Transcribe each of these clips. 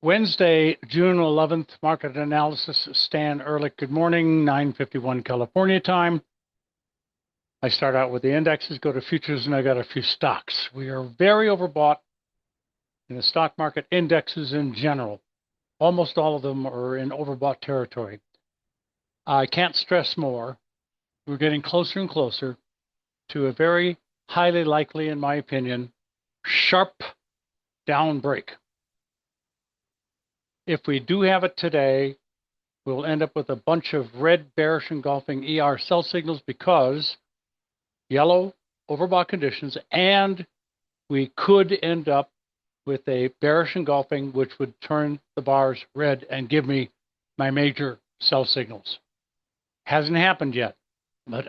Wednesday, June 11th, market analysis, Stan Ehrlich. Good morning, 9:51 California time. I start out with the indexes, go to futures, and I got a few stocks. We are very overbought in the stock market, indexes in general. Almost all of them are in overbought territory. I can't stress more. We're getting closer and closer to a very highly likely, in my opinion, sharp down break. If we do have it today, we'll end up with a bunch of red bearish engulfing ER sell signals because yellow overbought conditions, and we could end up with a bearish engulfing, which would turn the bars red and give me my major sell signals. Hasn't happened yet. But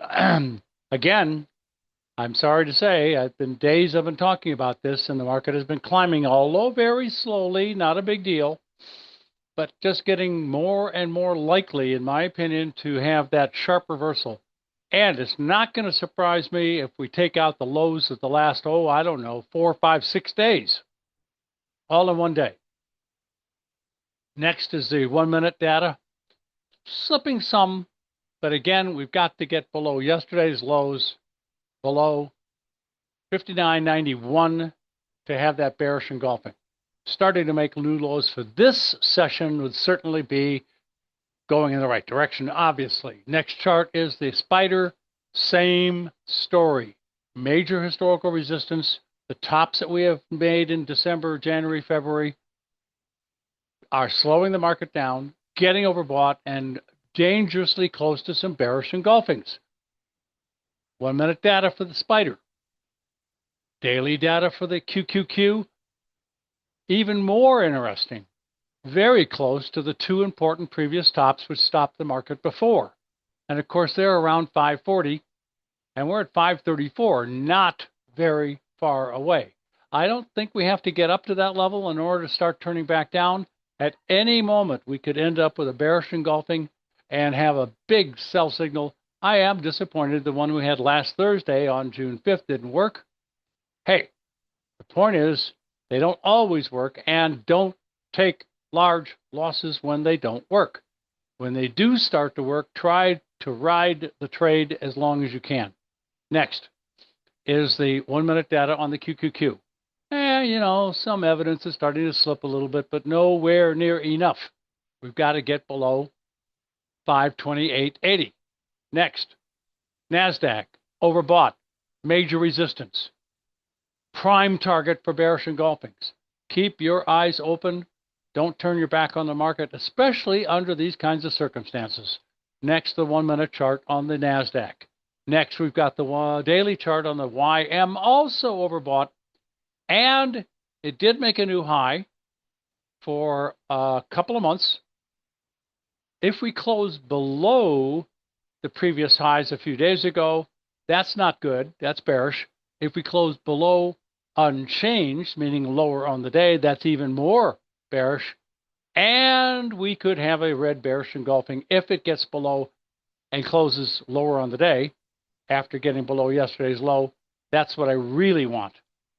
again, I'm sorry to say, I've been talking about this, and the market has been climbing, although very slowly, not a big deal, but just getting more and more likely, in my opinion, to have that sharp reversal. And it's not going to surprise me if we take out the lows of the last, 4, 5, 6 days, all in one day. Next is the 1-minute data, slipping some, but again, we've got to get below yesterday's lows, below 59.91 to have that bearish engulfing. Starting to make new lows for this session would certainly be going in the right direction, obviously. Next chart is the spider. Same story. Major historical resistance. The tops that we have made in December, January, February are slowing the market down, getting overbought, and dangerously close to some bearish engulfings. 1-minute data for the spider. Daily data for the QQQ. Even more interesting. Very close to the two important previous tops which stopped the market before. And of course, they're around 540, and we're at 534, not very far away. I don't think we have to get up to that level in order to start turning back down. At any moment, we could end up with a bearish engulfing and have a big sell signal. I am disappointed the one we had last Thursday on June 5th didn't work. Hey, the point is, they don't always work, and don't take large losses when they don't work. When they do start to work, try to ride the trade as long as you can. Next is the 1-minute data on the QQQ. Some evidence is starting to slip a little bit, but nowhere near enough. We've got to get below 528.80. Next, NASDAQ, overbought, major resistance. Prime target for bearish engulfings. Keep your eyes open. Don't turn your back on the market, especially under these kinds of circumstances. Next, the 1-minute chart on the NASDAQ. Next, we've got the daily chart on the YM, also overbought. And it did make a new high for a couple of months. If we close below the previous highs a few days ago, that's not good. That's bearish. If we close below unchanged, meaning lower on the day, that's even more bearish. And we could have a red bearish engulfing if it gets below and closes lower on the day after getting below yesterday's low. That's what I really want.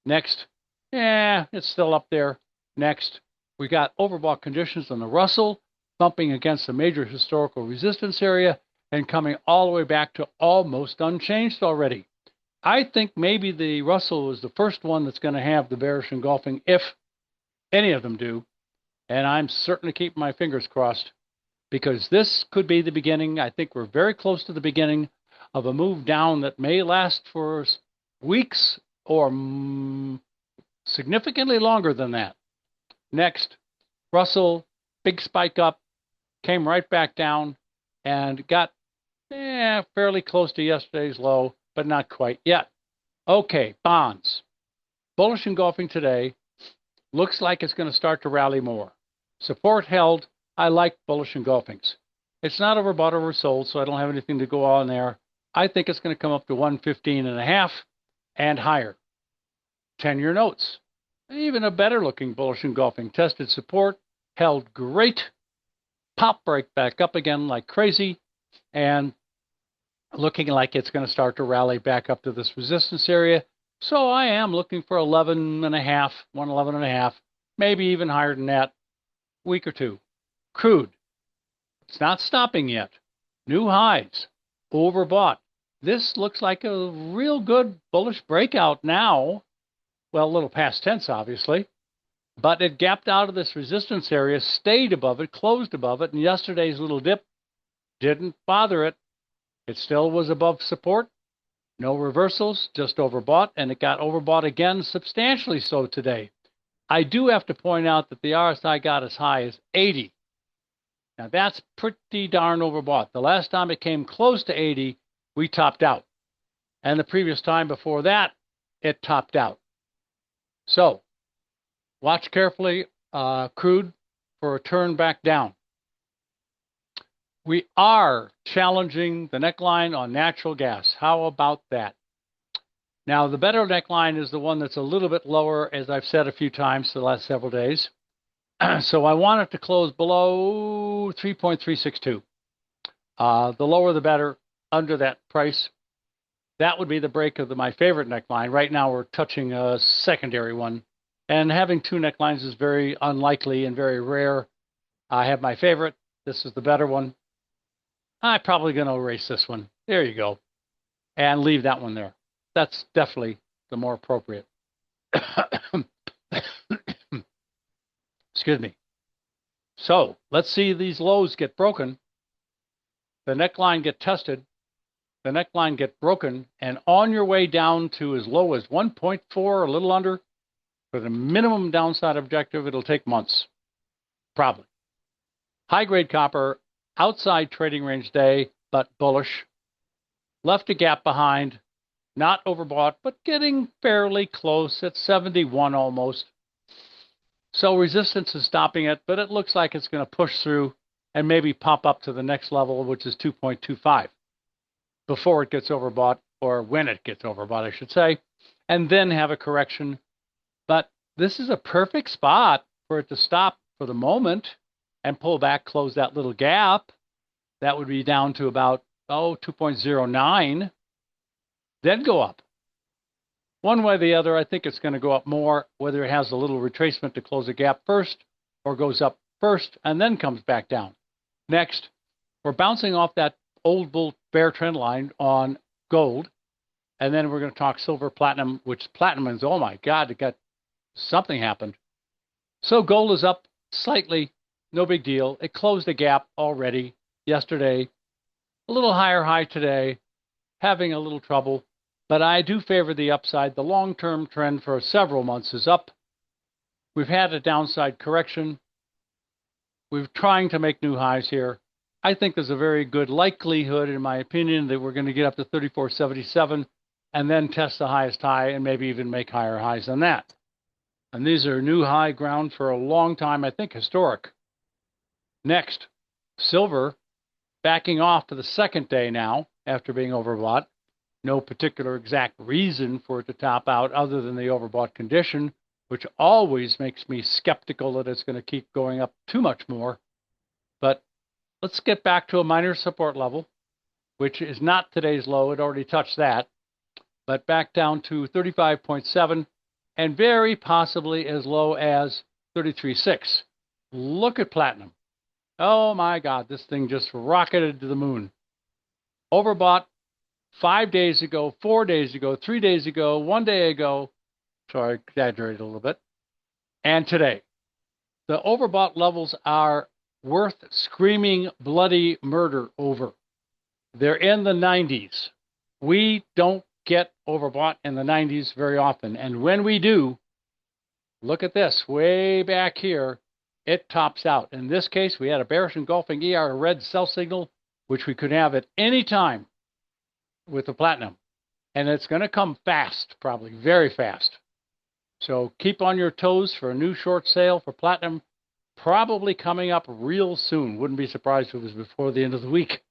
Next, it's still up there. Next, we got overbought conditions on the Russell, bumping against a major historical resistance area and coming all the way back to almost unchanged already. I think maybe the Russell is the first one that's going to have the bearish engulfing, if any of them do. And I'm certainly keeping my fingers crossed, because this could be the beginning. I think we're very close to the beginning of a move down that may last for weeks or significantly longer than that. Next, Russell, big spike up, came right back down and got fairly close to yesterday's low, but not quite yet. Okay, bonds. Bullish engulfing today. Looks like it's going to start to rally more. Support held. I like bullish engulfings. It's not overbought or oversold, so I don't have anything to go on there. I think it's going to come up to 115.5 and higher. 10-year notes. Even a better looking bullish engulfing. Tested support, held great. Pop right back up again like crazy, and looking like it's going to start to rally back up to this resistance area. So I am looking for 11.5, 111.5, maybe even higher than that. week or two. Crude. It's not stopping yet. New highs. Overbought. This looks like a real good bullish breakout now. Well, a little past tense, obviously. But it gapped out of this resistance area, stayed above it, closed above it, and yesterday's little dip didn't bother it. It still was above support. No reversals, just overbought, and it got overbought again, substantially so today. I do have to point out that the RSI got as high as 80. Now, that's pretty darn overbought. The last time it came close to 80, we topped out. And the previous time before that, it topped out. So, watch carefully, crude, for a turn back down. We are challenging the neckline on natural gas. How about that? Now, the better neckline is the one that's a little bit lower, as I've said a few times the last several days. So I want it to close below 3.362. The lower the better, under that price. That would be the break of my favorite neckline. Right now we're touching a secondary one. And having two necklines is very unlikely and very rare. I have my favorite. This is the better one. I'm probably going to erase this one. There you go. And leave that one there. That's definitely the more appropriate. Excuse me. So let's see these lows get broken. The neckline get tested. The neckline get broken. And on your way down to as low as 1.4, a little under, for the minimum downside objective, it'll take months. Probably. High-grade copper, outside trading range day, but bullish. Left a gap behind. Not overbought, but getting fairly close at 71 almost. So resistance is stopping it, but it looks like it's going to push through and maybe pop up to the next level, which is 2.25, before it gets overbought, or when it gets overbought, I should say, and then have a correction. But this is a perfect spot for it to stop for the moment and pull back, close that little gap. That would be down to about, 2.09. Then go up. One way or the other, I think it's going to go up more, whether it has a little retracement to close a gap first or goes up first and then comes back down. Next, we're bouncing off that old bull bear trend line on gold. And then we're going to talk silver, platinum, which platinum is, oh my God, it got something happened. So gold is up slightly, no big deal. It closed a gap already yesterday, a little higher high today, having a little trouble. But I do favor the upside. The long-term trend for several months is up. We've had a downside correction. We're trying to make new highs here. I think there's a very good likelihood, in my opinion, that we're going to get up to 34.77 and then test the highest high and maybe even make higher highs than that. And these are new high ground for a long time, I think historic. Next, silver backing off to the second day now after being overbought. No particular exact reason for it to top out other than the overbought condition, which always makes me skeptical that it's going to keep going up too much more. But let's get back to a minor support level, which is not today's low. It already touched that. But back down to 35.7 and very possibly as low as 33.6. Look at platinum. Oh my God, this thing just rocketed to the moon. Overbought 5 days ago, 4 days ago, 3 days ago, 1 day ago. Sorry, I exaggerated a little bit. And today. The overbought levels are worth screaming bloody murder over. They're in the 90s. We don't get overbought in the 90s very often. And when we do, look at this. Way back here, it tops out. In this case, we had a bearish engulfing ER, a red sell signal, which we could have at any time with the platinum. And it's going to come fast, probably very fast. So keep on your toes for a new short sale for platinum, probably coming up real soon. Wouldn't be surprised if it was before the end of the week.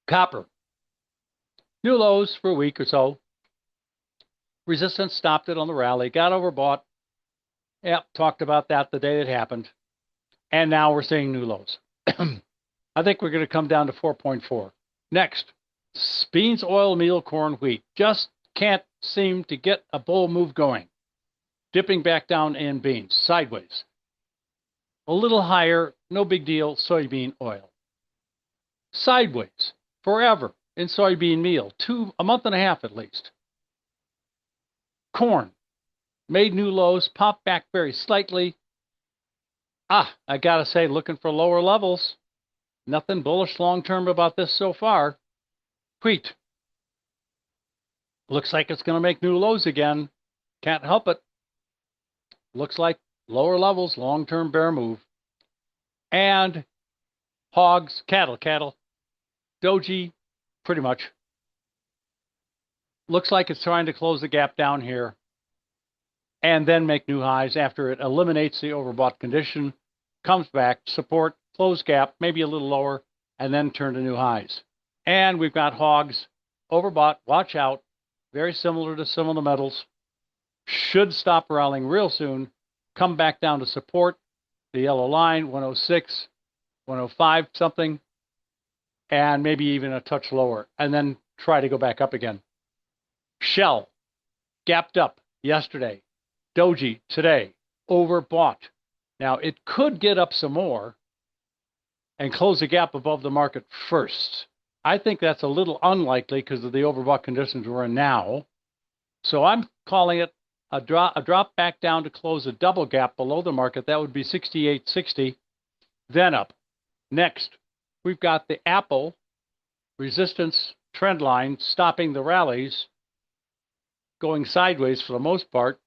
Copper. New lows for a week or so. Resistance stopped it on the rally, got overbought. Yep, talked about that the day it happened. And now we're seeing new lows. I think we're going to come down to 4.4. Next, beans, oil, meal, corn, wheat. Just can't seem to get a bull move going. Dipping back down in beans, sideways. A little higher, no big deal, soybean oil. Sideways, forever, in soybean meal, a month and a half at least. Corn, made new lows, popped back very slightly. I gotta say, looking for lower levels. Nothing bullish long-term about this so far. Wheat. Looks like it's going to make new lows again. Can't help it. Looks like lower levels, long-term bear move. And hogs, cattle. Doji, pretty much. Looks like it's trying to close the gap down here and then make new highs after it eliminates the overbought condition, comes back, support, close gap, maybe a little lower, and then turn to new highs. And we've got hogs, overbought, watch out, very similar to some of the metals. Should stop rallying real soon, come back down to support, the yellow line, 106, 105 something, and maybe even a touch lower, and then try to go back up again. Shell, gapped up yesterday. Doji today, overbought. Now, it could get up some more and close the gap above the market first. I think that's a little unlikely because of the overbought conditions we're in now. So I'm calling it a drop back down to close a double gap below the market. That would be 68.60, then up. Next, we've got the Apple resistance trend line stopping the rallies, going sideways for the most part.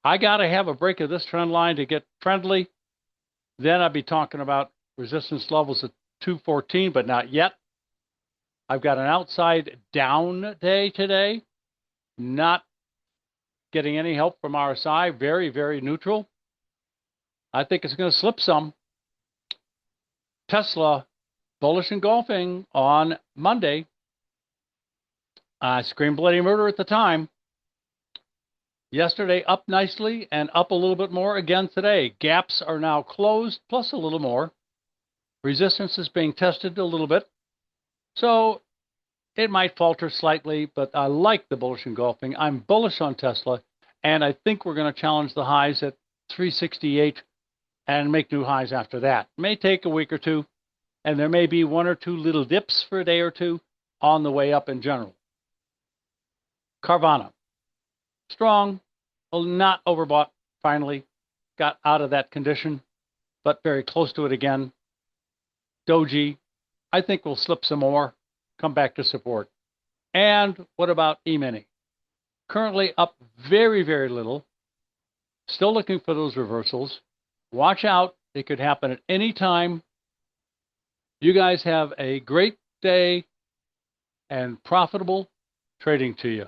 I got to have a break of this trend line to get friendly. Then I'd be talking about resistance levels at 214, but not yet. I've got an outside down day today. Not getting any help from RSI. Very, very neutral. I think it's going to slip some. Tesla, bullish engulfing on Monday. I screamed bloody murder at the time. Yesterday up nicely and up a little bit more again today. Gaps are now closed, plus a little more. Resistance is being tested a little bit. So it might falter slightly, but I like the bullish engulfing. I'm bullish on Tesla, and I think we're going to challenge the highs at 368 and make new highs after that. May take a week or two, and there may be one or two little dips for a day or two on the way up in general. Carvana. Strong, well, not overbought, finally. Got out of that condition, but very close to it again. Doji, I think we'll slip some more, come back to support. And what about E-mini? Currently up very, very little. Still looking for those reversals. Watch out. It could happen at any time. You guys have a great day and profitable trading to you.